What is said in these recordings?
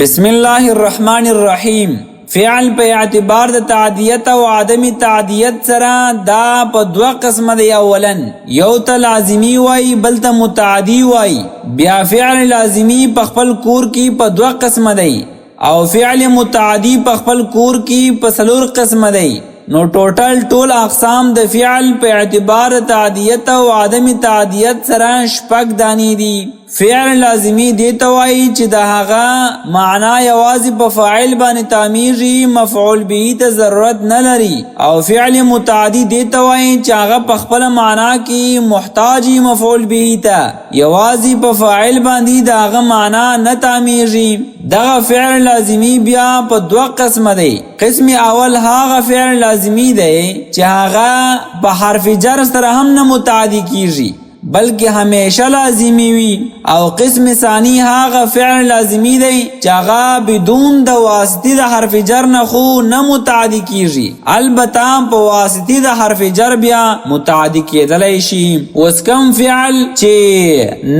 بسم الله الرحمن الرحیم. فعل په اعتبار د تعدیت او عدم تعدیت سره دا په دوه قسمه دی. اولن یو ته لازمی وای بل ته متعدی وای. بیا فعل لازمی په خپل کور کې په دوه قسمه دی او فعل متعدی په خپل کور کې په څلور قسمه دی. نو ټول اقسام د فعل په اعتبار تعدیت او عدم تعدیت سره شپږ دانی دي. فعل لازمی دیتا وای چې د هغه معنا یوازې په فاعل باندې تعمیري مفعول به ته ضرورت نه لري او فعل متعدی دیتا وای چې هغه په خپل معنا کې محتاجی مفعول به ته یوازې په فاعل باندې د هغه معنا نه تعمیري. دغه فعل لازمی بیا په دوه قسمه دی. قسم اول هغه فعل لازمی دی چې هغه په حرف جر سره هم نه متعدی کیږي بلکہ ہمیشہ لازمی وی. او قسم ثانی هاغه فعل لازمی دی چې هغه بدون د واسطې د حرف جر نه خو نه متعدی کیږي البته په واسطې د حرف جر بیا متعدی کېدلی شي. اوس کوم فعل چې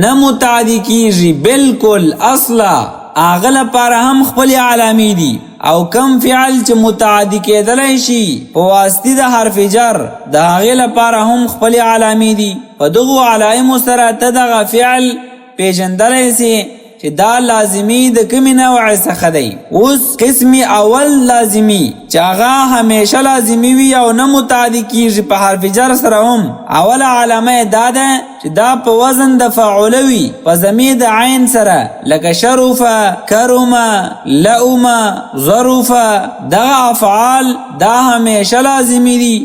نه متعدی کیږي بالکل اصلا هغه لپاره هم خپل علامې دي او کم فعل چې متعدی کېدلی شي په واسطې د حرف جر د هغې لپاره هم خپل علامې دي. په دغو علایمو سره ته دغه فعل پیژندلی سي چې دا لازمی د کومې نوع څخه دی. اوس قسم اول لازمی چې هغه همیشه لازمی وي او نه متعدی کیږي په حرف جر سره هم اوله علامه دا ده چې دا په وزن د فاعل وي په ضمیر د عین سره لکه شرف، کرم، لؤم، ظرف. دغه افعال دا همیشه لازمی دي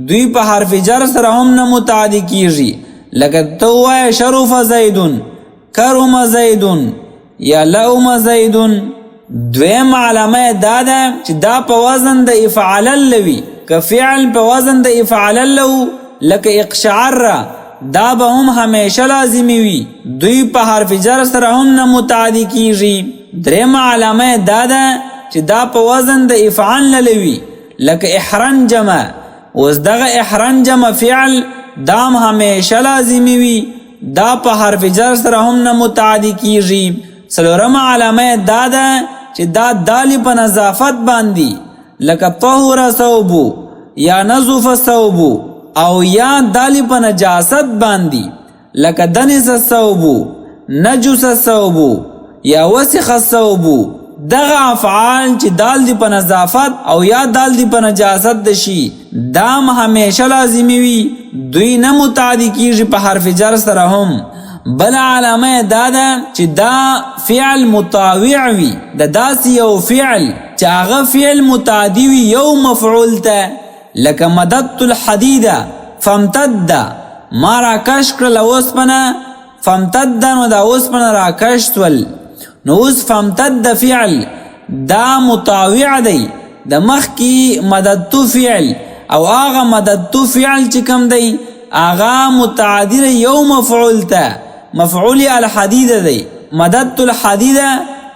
دوی په حرف جر سره هم نه متعدی کیږي لکه ته ووایې شرف زیدون، کرم زیدون یا لؤم زیدون. دویم علامه دا ده چې دا په وزن د افعلل لوي. که فعل په وزن د افعلل لو لکه اقشعر دا به هم همیشه لازمی وي دوی په حرف جر سره هم نه متعدی کیږي. دریم علامه دا ده چې دا په وزن د افعل لوي لکه احرنجم. اوس دغه احرنجم فعل دام همیشه لازمی وي دا په حرف جر سره هم نه متعدی کیږي. څلورم علامه دا ده چې دا دال په نظافت باندې لکه طهور ثوب یا نظف ثوب او یا دال په نجاست باندې لکه دنس ثوب، نجس ثوب یا وسخ ثوب. دغه افعال چې دال دی په نظافت او یا دال دی په نجاست د شي دام همیشه لازمی وي دوی نه متعدی کیږي په حرف جر سره هم. بل علامه دا ده چې دا فعل مطاوع وي د داسې یو فعل چې هغه فعل متعدی وي یو مفعول ته لکه مددت الحدید فامتد ما راکش کړل اوسپنه فامتد نو دا اوسپنه راکش سول. نو اوس فامتد فعل دا مطاوع دی د مخکې مددتو فعل او هغه مددتو فعل چې کوم دی هغه متعدی یو مفعول ته مفعول الحدید دی. مددت الحدید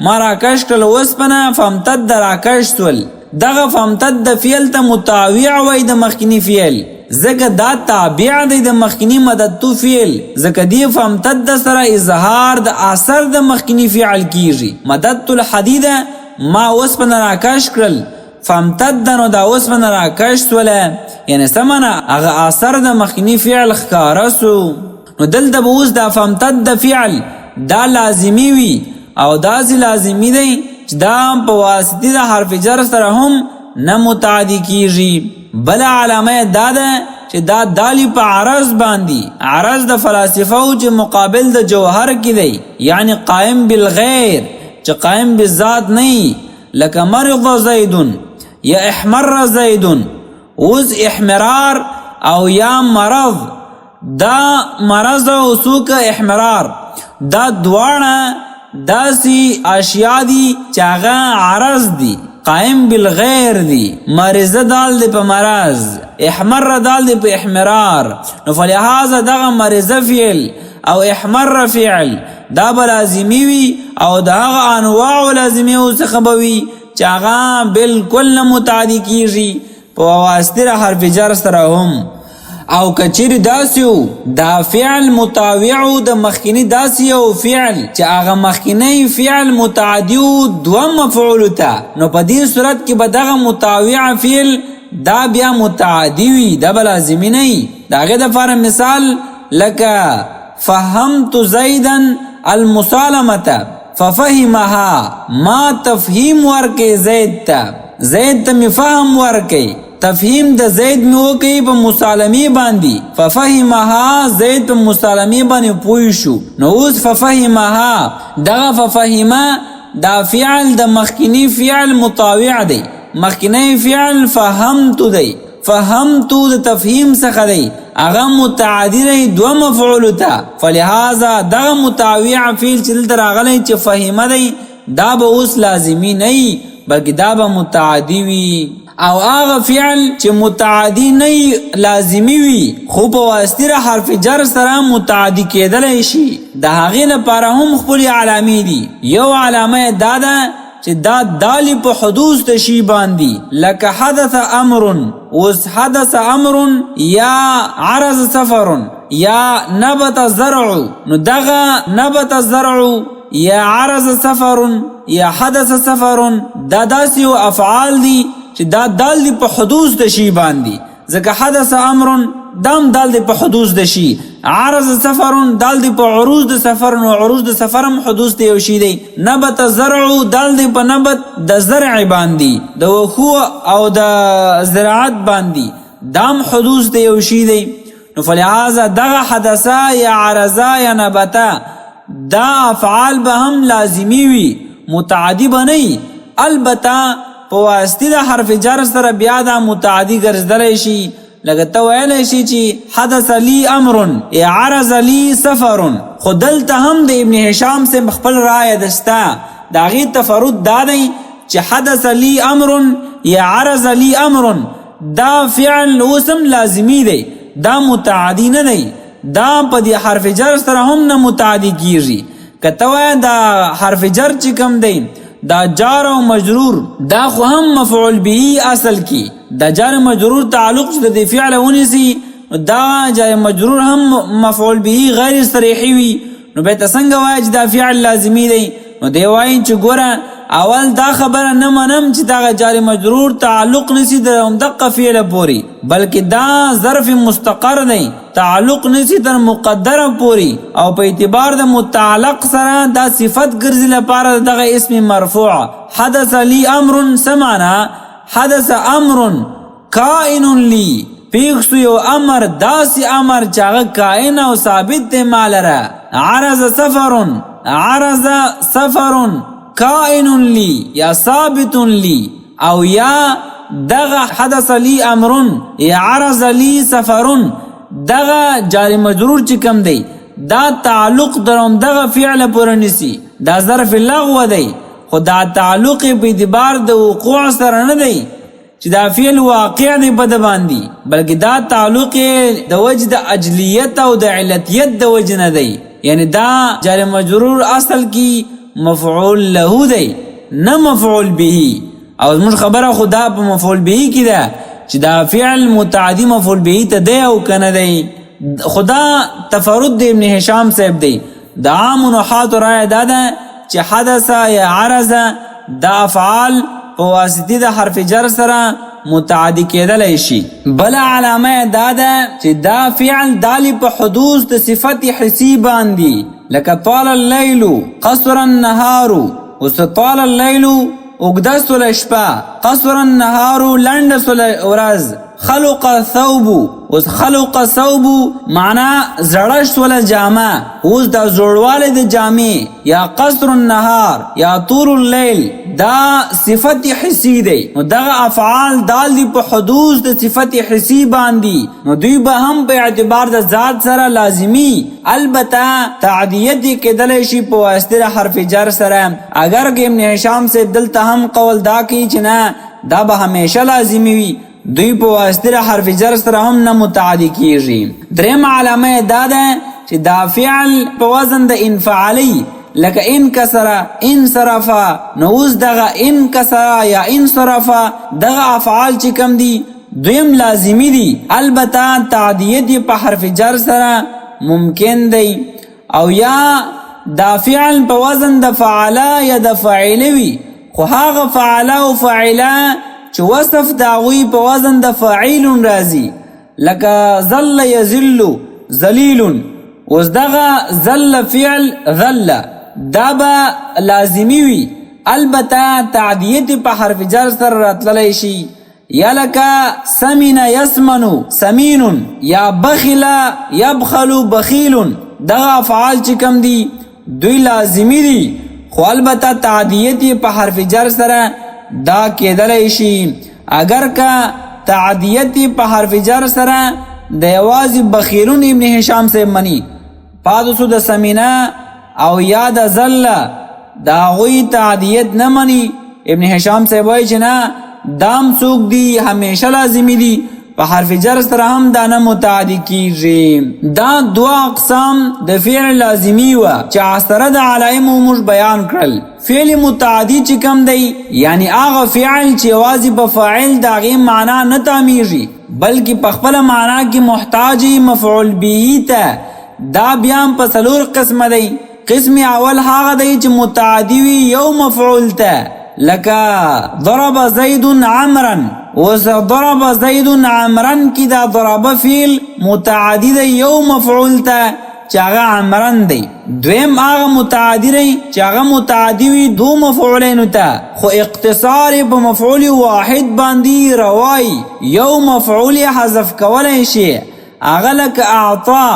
ما راکش کړل اوسپنه فامتد راکش سول. دغه فامتد فعل ته مطاوع وای د مخکینی فعل ځکه دا تابع دی د مخکینی مددتو فعل ځکه دی فامتد سره اظهار د اثر د مخکینی فعل کیږي. مددت الحدید ما اوسپنه راکش کړل فامتد نو دا اوسپنه راکش سوله یعنی سمنه هغه اثر د مخکینی فعل ښکاره سو. نو دلته به اوس دا فامتد فعل دا لازمی وي او داسې لازمی دی چې دا په واسطې د حرف جر سره هم نه متعدی کیږي. بل علامه دا ده چې دا دالی په عرض باندې عرض د فلاسفو چې مقابل د جوهر کې دی یعنی قائم بالغیر چې قائم بالذات نه لکه مرض زیدون یا احمر زیدون. اوس احمرار او یا مرض دا مرض او سوک احمرار دا دواړه داسې اشیاء دي چې هغه عرض دي قائم بالغیر دی. مرض دال دی په مرض، احمر دال دی په احمرار. نو فلهذا دغه مرض فعل او احمر فعل دا به لازمی وي او دغه انواع لازمی څخه به وي چې هغه بالکل نه متعدی کیږي په واسطه حرف جر سره هم. او کچیر داسیو دا فعل متابعو د مخکینی داسیو فعل چې هغه مخکینی فعل متعدیو دوم مفعول ته نو په دې صورت کې به دغه متابع فعل دا بیا متعدی وي دا لازمی نه وي د هغې دپاره مثال لکه فهمت زیدا المسالمه ففهمها ما تفهیم ورکې زید ته زید ته می فهم ورکې تفهیم د زید می وکې په مسالمې باندې ففهمها زید په مسالمې باندې پوه شو نو اوس ففهمها دغه ففهمه دا فعل د مخکینی فعل مطاوع دی مخکینی فعل فهمتو دی فهمتو د تفهیم څخه دی هغه متعدی دی دو مفعول ته فلهذا دغه متابع فعل چې دلته راغلی چې فهمه دی دا به اوس لازمی نه وي بلکې دا به متعدی وي او هغه فعل چې متعدی نه لازمی وي خو په واسطه حرف جر سره متعدی کېدلی شي د هغې لپاره هم خپلې علامې دي یو علامه دا ده چې دا دالی په حدوث د شی باندې لکه حدث امر اوس حدث امر یا عرض سفر یا نبت زرع نو دغه نبت زرع یا عرض سفر یا حدث سفر دا داسې افعال دي چې دا دال دی په حدوث د شی باندې ځکه حدث امر دام دال دی په حدوث د شی عرض سفر دال دی په عروض د سفر نو عروض د سفر هم حدوث دی یو شی دی نبت زرع دال دی په نبت د زرع باندې د وخو او د زراعت باندې دام حدوث دی یو شی دی نو فلهذا دغه حدثا یا عرضا یا نبتا دا افعال به هم لازمی وي متعدی به نه البته په واسطه د حرف جر سره بیا دا متعدی ګرځیدلی شي لکه ته ویلی شي چې حدث لی امر یا عرض لی سفر خو دلته هم د ابن هشام سے خپل رایه دستا د هغې تفرد دا دی چې حدث لی امر یا عرض لی امر دا فعل اوس هم لازمی دی دا متعدی نه دی دا په دې حرف جر سره هم نه متعدی کیږي که ته وایې دا حرف جر چې کوم دی دا جار او مجرور دا خو هم مفعول به اصل کی دا جار مجرور تعلق چې د فعل ونیسي دا جار مجرور هم مفعول به غیر صریحي وي نو به څنګه وایي چې دا فعل لازمی دی نو دی وایي چې ګوره اول دا خبره نه منم چې دا جار مجرور تعلق نسی د دقه فعل پوری بلکې دا ظرف مستقر دی تعلق نسی تر مقدره پوری او په اعتبار د متعلق سره دا صفت ګرځي لپاره دغه اسم مرفوع حدث لی امر سمعنا حدث امر کائن لی پیښ یو امر داسې امر چې هغه کائن او ثابت دی مالره عرض سفر عرض سفر کائن لی یا ثابت لی او یا دغه حدث لی امر یا عرض لی سفر دغه جار مجرور چې کوم دی دا تعلق دروم دغه فعل پورې نیسي دا ظرف لغو دی خو دا تعلق په اعتبار د وقوع سره نه دی چې دا فعل واقع دی په د باندې بلکې دا تعلق د وجه د اجلیت او د علتیت د وجه نه دی یعنی دا جار مجرور اصل کی مفعول له دی نه مفعول به او زموږ خبره خدا په مفعول به کې ده چې دا فعل متعدی مفعول به ته دی او کنه دی خدا تفرد ابن هشام صاحب دی دا عام نحات رائے دا ده چې حدث یا عرض دا افعال په واسطه د حرف جر سره متعدی کېدلی شي بل علامه دا ده چې دا فعل دالی په حدوث د صفت حسی باندې لکه طال اللیل قصر النهار اوس طال اللیل اوږده سوله شپه قصر النهار لنډه سوله ورځ خلق ثوب اوس خلق ثوب معنا زړه سوله جامه اوس دا زوړوالی د جامې یا قصر النهار یا طول اللیل دا صفت حسی دی نو دغه افعال دال دی په حدوث د صفت حسی باندې نو دوی به هم په اعتبار د ذات سره لازمی البته تعدیت کېدلی شي په واسطه حرف جر سره اگر که ابن هشام سے دلته هم قول دا کوي چې نه دا به همیشه لازمی وي دوی په واسطه حرف جر سره هم نه متعدی کیږي دریم علامه دا ده چې دا فعل په وزن د انفعالی لکه انکسر انصرف نو اوس دغه انکسر یا انصرف دغه افعال چې کم دي دویم لازمی دی، البته تعدیت په حرف جر سره ممکن دی. او یا دا فعل په وزن د فعلا یا د فاعل وي، خو هغه فعلا او فاعلا چې وصف داوی په وزن د فاعل راځي، لکه ظل یذل ذلیل. اوس دغه ذل فعل ذل دا به لازمی وي، البته تعدیت په حرف جر سره راتللی شي. یا لکه سمن یسمن سمین، یا بخل یبخل بخیل. دغه افعال چې کم دي دوی لازمی دي، خو البته تعدیت په حرف جر سره دا کېدلی شي. اگر که تعدیت په حرف جر سره د یوازې بخیلون ابن هشام سے منی، پادسو د سمینا او یا د ذل دا غوی تعدیت نه منی، ابن هشام سے وایي چې نه دام څوک دی همیشه لازمی دی، په حرف جر سره هم دا نه متعدی کیږي. دا دوا اقسام د فعل لازمی و چې عصره د علائمو موږ بیان کړل. فعل متعدی چې کم دی یعنی هغه فعل چې یوازې په فاعل د هغې معنا نه تعمیږي بلکې په خپله معنا کې محتاج مفعول به ته. دا بیا په څلور قسمه دی. قسم اول هغه دی چې متعدی وي یو مفعول ته، لکه ضرب زید عمرا. اوس ضرب زید عمرا کی دا ضرب فعل متعدی دی یو مفعول ته چې هغه عمرن دی. دویم هغه متعدی دی چې هغه متعدی وي دو مفعولینو ته، خو اقتصار په مفعول واحد باندې روای، یو مفعول حذف کولی شي، هغه لکه اعطا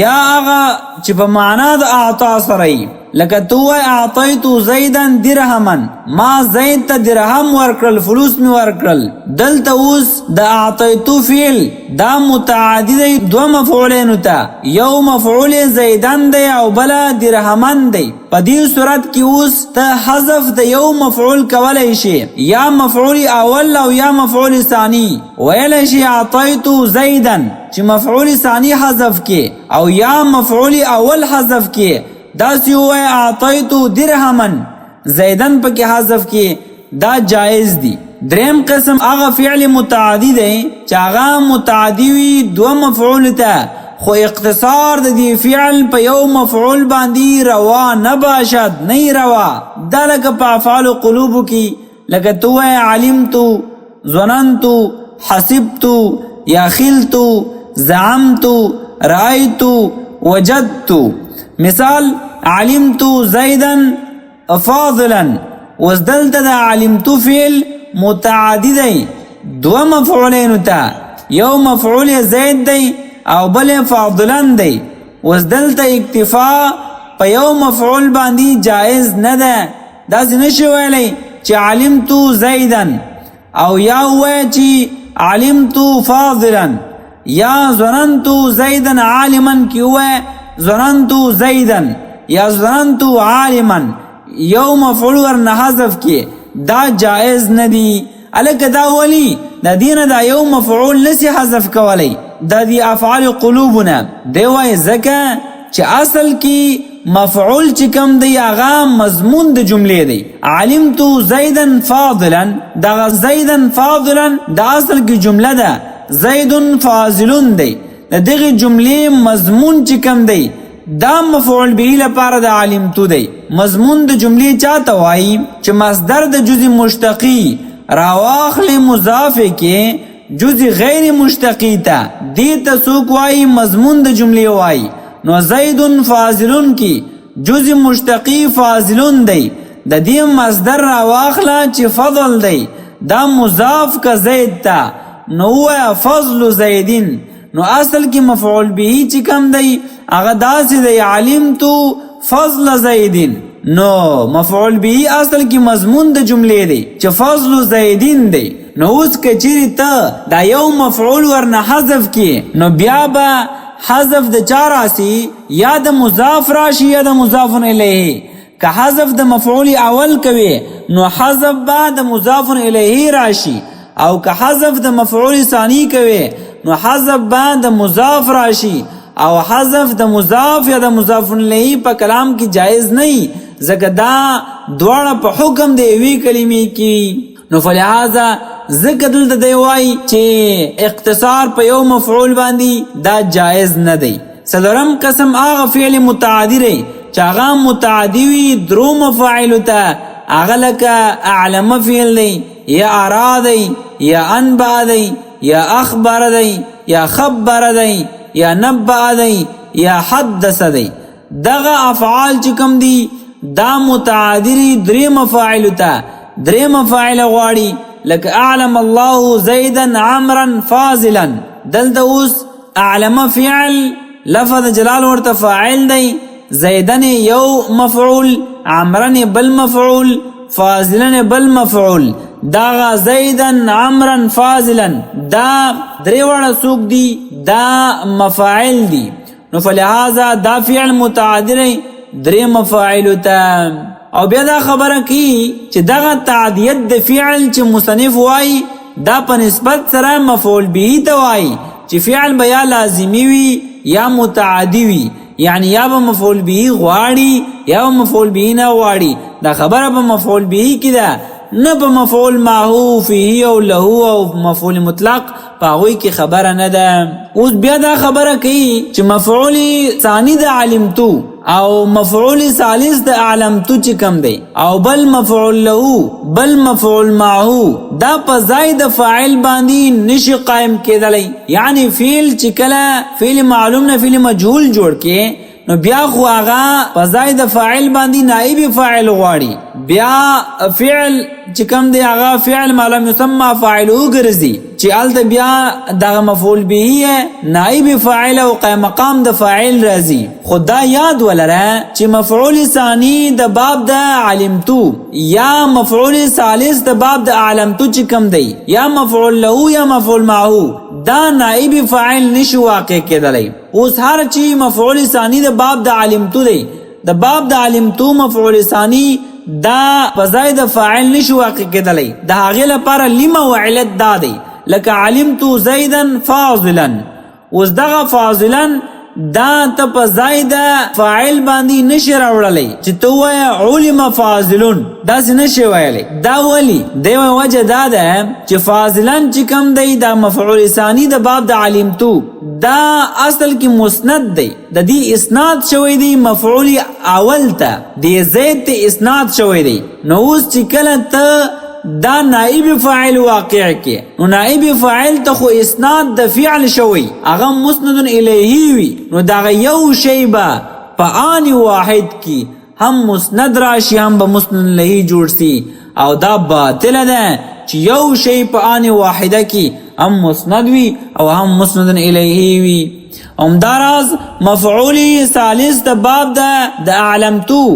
یا هغه چې په معنا د اعطا سره، لکه تو اعطیت زیدا درهما، ما زید ته درهم ورکړل، فلوس می ورکړل. دلته اوس د اعطیتو فعل دا متعدی دی دو مفعولینو ته، یو مفعول زیدن دی او بل درهمن دی. په دې صورت کې اوس ته حذف د یو مفعول کولی شي، یا مفعول اول او یا مفعول ثانی. ویلی شي اعطیت زیدا چې مفعول ثانی حذف کې او یا مفعول اول حذف کې، داسی ہوئے اعطیتو درہمن زیدن پکی حذف کی، دا جائز دی. دریم قسم آغا فعل متعدی دی چاغا متعدی وی دو مفعول تا، خو اقتصار دی فعل پا یو مفعول باندی روا نباشد، نہیں روا. دا لکا پا افعال قلوبو کی، لکا تو ہے علمتو ظننتو حسبتو یا خلتو زعمتو رائتو وجدتو. مثال علمتو زیدن فاضلا، وزدلت دا علمتو فعل متعدی دی دو مفعولینو تا، یو مفعول زید دی او بل فاضلا دی. وزدلت اکتفا پا یو مفعول باندی جائز نده. دا زنشو ویلی چی علمتو زیدن او یا ہوئے چی علمتو فاضلا، یا ظننتو زیدن عالما کی ہوئے ظننتو زیدن یا ظننتو عالما، یو مفعول ورنه حذف کی، دا جائز ندی. الکه دا ولی دا دین دا یو مفعول نسی حذف کولی، دا دی افعال قلوبنا. دیوائی زکا چه اصل کی مفعول چکم دی آغا مضمون د جمله دی. علمتو زیدن فاضلا، دا زیدن فاضلا دا اصل کی جمله دا، زیدن فاضلون دی. دا دیغی جمله مضمون چکم دی دا مفعول به لپاره د علمتو دی. مضمون د جمله چاته وایي چې مصدر د جزء مشتقی راواخل مضاف کې جزء غیر مشتقی ته، دې ته څوک وایي مضمون د جمله وایي. نو زید فاضلون کی جزء مشتقی فاضلون دی، د دې مصدر راواخله چې فضل دی، دا مضاف کا زید ته، نو هو فضل زیدین. نو اصل کی مفعول به چې کم دی هغه داسې دی علمتو فضل زیدین. نو مفعول به اصل کی مضمون د جمله دی چې فضل زیدین دی. نو اوس که چیرې ته دا یو مفعول ورنه حذف کی، نو بیا به حذف د چا راشي؟ یا د مضاف راشي یا د مضاف الیه. که حذف د مفعول اول کوي نو حذف به د مضاف الیه راشي، او که حذف د مفعول ثانی کوي نو حذف به د مضاف راشي، او حذف د مضاف یا د مضاف الیه په کلام کې جایز نه، ځکه دا دواړه په حکم د یوې کلمې کې. نو فلهذا ذکر دلته دی وای چې اقتصار په یو مفعول باندې دا جائز نه دی. څلورم قسم هغه فعل متعدی دی چې هغه متعدی وي درو مفاعل ته، هغه لکه اعلم فعل دی یا اراد دی یا انبأ دی یا اخبر دی یا خبر دی یا نبأ دی یا حدث دی. دغه افعال چې کوم دي دا متعدی درې مفاعل ته، درې مفاعل غواړي لکه اعلم الله زیدا عمرا فاضلا. دلته اوس اعلم فعل لفظ جلال ورته فاعل دی، زیدن یو مفعول، عمرن بل مفعول، فاضلن بل مفعول. دا زیدن عمرن فاضلا دا درې وړه څوک دي؟ دا مفاعل دي. نو فلهذا دا فعل متعدی درې مفاعل ته. او بیا دا خبره کی چې دغه تعدیت د فعل چې مصنف وای دا په نسبت سره مفعول به ته وای چې فعل به یا لازمی وي یا متعدی وي، یعنی یا به مفعول به غواړي یا به مفعول به نه غواړي. دا خبره په مفعول به کې ده، نه په مفعول معهو فيه او له او مفعول مطلق پاوی کې خبره نه ده. اوس بیا دا خبره کوي چې مفعول ثانی د علمتو او مفعول ثالث د اعلمتو چې کم دی او بل مفعول له بل مفعول معهو دا په زائد فاعل باندې نشي قائم کېدلی. یعنی فعل چې کله فعل معلوم نه فعل مجهول جوړ کې نو بیا خو هغه په زائد فاعل باندې نائب فاعل غواړي. بیا فعل چې کم دی هغه فعل معلوم یسمى فاعله ګرځي چې الته بیا دغه مفعول به نائب فاعل او قائم مقام د فاعل راځي. خدا یاد ولره چې مفعول ثانی د باب د علمتو یا مفعول ثالث د باب د اعلمتو چې کم دی یا مفعول له یا مفعول معه دا نائب فاعل نشو واقع کېدلی. اوس هر چی مفعول ثانی د باب د علمتو دی، د باب د علمتو مفعول ثانی دا بزاید فاعل نشو واقع کېدلی. د هغې لپاره لما و علت دا دی لکه علمتو زیدا فاضلا. اوس دغه فاضلا دا ته په زائد فاعل باندې نشي راوړلی چې ته وایې علم فاضلون، داسې نشي ویلی. دا ولی دی وجه دا ده چې فاضلن چې کم دی دا مفعول ثانی د باب د علمتو دا اصل کې مسند دی، د دې اسناد شوی دی مفعول اول ته، د زید ته اسناد شوی دی. نو اوس چې کله ته دا نائب فاعل واقع کې نو نائب فاعل ته خو اسناد د فعل شوی هغه مسند الیه وي، نو دا یو شی به په آن واحد کې هم مسند راشي هم به مسند الیه جوړ سي. او دا باطل ده چې یو شی په آن واحده کې هم مسند وي او هم مسند الیه وي. همداراز مفعول ثالث د باب د اعلمتو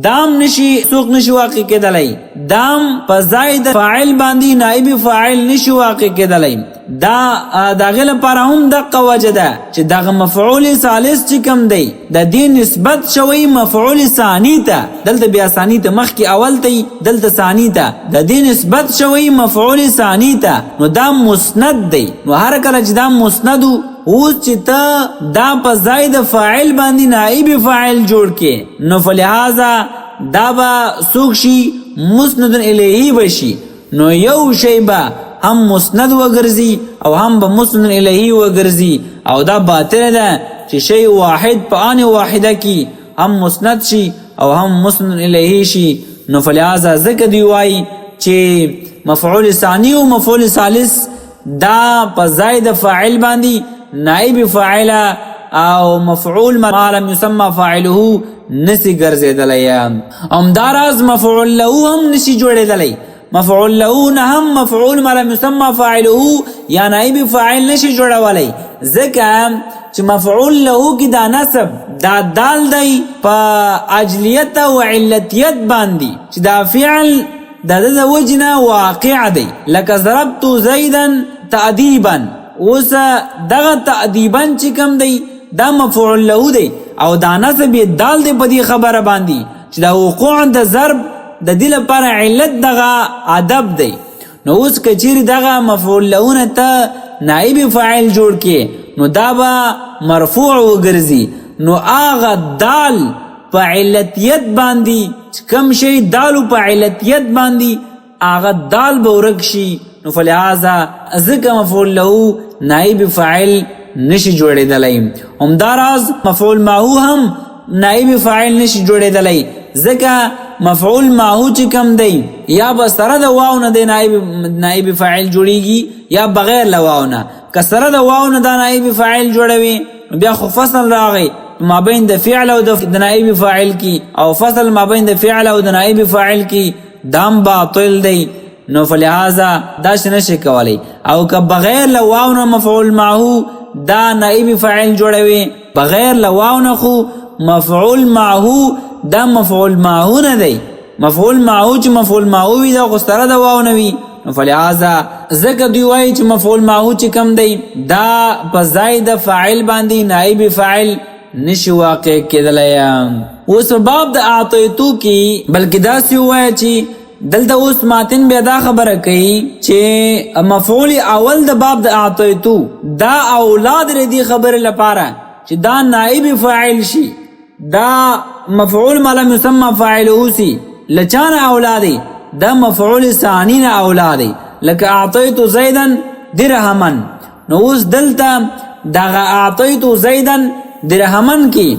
دام نشي سوق نشي واقع کېدلی، دام په زائد فاعل باندې نائب فاعل نشي واقع کېدلی. دا دغه لپاره هم دغه وجه ده چې دغه مفعول ثالث چې کوم دی د دې نسبت شوی مفعول ثانی ته، دلته بیا ثانی ته مخکې اول ته دلته ثانی ته د دې نسبت شوی مفعول ثانی ته، نو دا مسند دی. نو هر کله چې دا مسند اوس چې ته دا په زائد فاعل باندې نائب فاعل جوړ کې نو فلهذا دا به څوک شي مسند الیه بشي. نو یو شی به هم مسند وګرځي او هم به مسند الیه وګرځي. او دا باطل ده چې شی واحد په آن واحده کې هم مسند شي او هم مسند الیه شي. نو فلهذا ذکر دی وای چې مفعول ثانی او مفعول ثالث دا په زائد فاعل باندې نائب فاعل او مفعول ما لم يسمى فاعله نسی ګرځیدلی. همداراز مفعول له هم نسی جوړیدلی، مفعول له نه هم مفعول ما لم يسمى فاعله یا نائب فاعل نشي جوړولی، ځکه چې مفعول له کې دا نسب دا دال دی په اجلیت او علتیت باندې چې دا فعل د وجنه واقع دی. لکه ضربت زیدا تأدیبا، اوس دغه تأدیبا چې کوم دی دا مفعول له دی او دا نسب دال دی په دې خبره باندې چې دا وقوع د ضرب د دې لپاره علت دغه ادب دی. نو اوس کچیر دغه مفعول له ته نائب فاعل جوړ کې نو دا به مرفوع وګرځي. نو هغه دال په علتیت باندې کم شي دالو په علتیت باندې هغه دال به ورک شي نو فلهذا ذکر مفعول له نائب فاعل نشي جوړېدلی. همداراز مفعول معه هم نائب فاعل نشي جوړېدلی ځکه مفعول معه چې کم دی یا به سره د واو نه د نائب فاعل جوړیږي یا بغیر له واو نه. که سره د واو نه دا نائب فاعل جوړوي بیا خو فصل راغی مابین د فعل او د نائب فاعل کی او فصل مابین د فعل او د نائب فاعل کی دام باطل دی. نو فلهذا دا نشي کولی. او که بغیر له واو نه مفعول معه دا نائب فاعل جوړوي بغیر له واو نه خو مفعول معه دا مفعول معه نه دی. مفعول معه چې مفعول معه وي دا خو سره د واو نه وي. نو فلهذا ذکر دوی وایي چې مفعول معه چې کم دی دا په ځای د فاعل باندې نائب فاعل نشي واقع کېدلی. اوس باب د اعطیتو کی بلکې داسې وایي چې دلته اوس ماتن بیا دا خبره کوي چې مفعول اول د باب د اعطیتو دا اولاد ردی خبره لپاره چې دا نائب فاعل شي دا مفعول ما لم يسمى فاعله سي لچانه اولادي دا مفعول ثانی نه اولادي لکه اعطیتو زیدن درهمن. نو اوس دلته دغه اعطیتو زیدن درهمن کی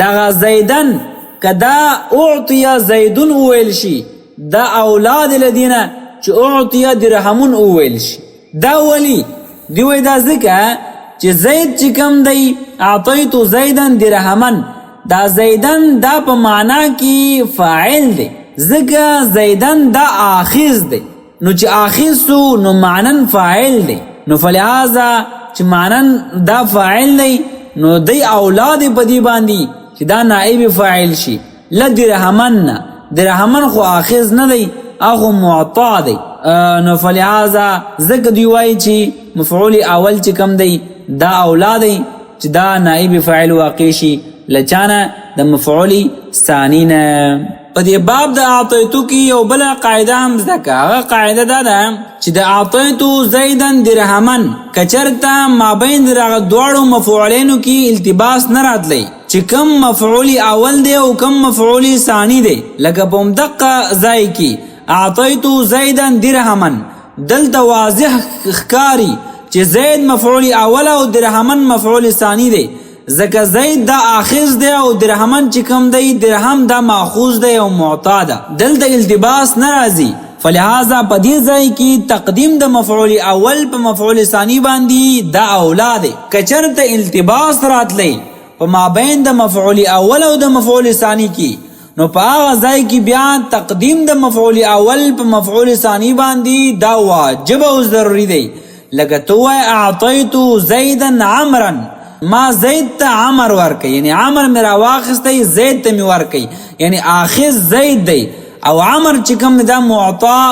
دغه زیدن کدا اعطی زیدن ویل شي دا اولاد الذين چې اعطی درهمن ویل شي. دا ولی دی وای دا ځکه چې زید چې کم دی اعطیتو زیدن درهمن دا زیدن دا په معنا کې فاعل دی ځکه زیدن دا آخذ دی. نو چې آخذ سو نو معنن فاعل دی. نو فلهذا چې معنن دا فاعل دی نو دی اولاد په دی باندې چې دا نائب فاعل شي. لدرهمن درهمن خو آخذ نه دی اخو معطا دی. نو فلهذا ذکر دی وای چې مفعول اول چې کم دی دا اولاد دی چې دا نائب فاعل واقع شي لچانه د مفعول ثانی نه. په دې باب د اعطیتو کې یو بل قاعده هم ذکر. هغه قاعده دا ده چې د اعطیتو زیدن درهمن کچرته مابین دغه دواړو مفعولینو کې التباس نه راتلی چې کم مفعول اول دی او کم مفعول ثانی دی. لکه په دقه ځای کې اعطیتو زیدن درهمن دلته واضح ښکاری چې زید مفعول اول او درهمن مفعول ثانی دی ځکه زید دا آخذ دی او درهمن چې کم دی درهم دا ماخوذ دی او معطا ده. دلته التباس ناراضي. فلهذا په دې ځای کې تقدیم د مفعول اول په مفعول ثانی باندې دا اولاد کچرته التباس راتلی په مابین د مفعول اول او د مفعول ثانی کې نو په هغه ځای کې بیا تقدیم د مفعول اول په مفعول ثانی باندې دا واجب او ضروری دی. لکه تو اعطیتو زیدن عمرا ما زید ته عمر ورکي یعنی عمر میرا واخسته زید ته می ورکي یعنی آخذ زید دی او عمر چې کوم دا معطا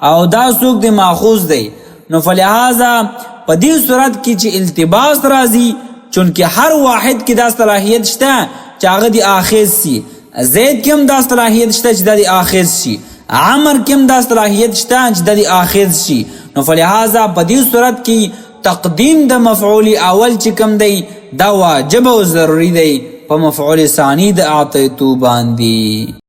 او دا سوق دی ماخوذ دی. نو فلهذا په دې صورت کې چې التباس راځي چونکه هر واحد کې دا صلاحیت شته چې هغه دی آخذ سي. زید کې هم دا صلاحیت شته چې دا دی آخذ شي. عمر کې هم دا صلاحیت شته چې دا دی آخذ شي. نو فلهذا په دې صورت کې تقدیم د مفعول اول چې کوم دی دا واجب او ضروری دی په مفعول ثانی د اعطیتو باندې.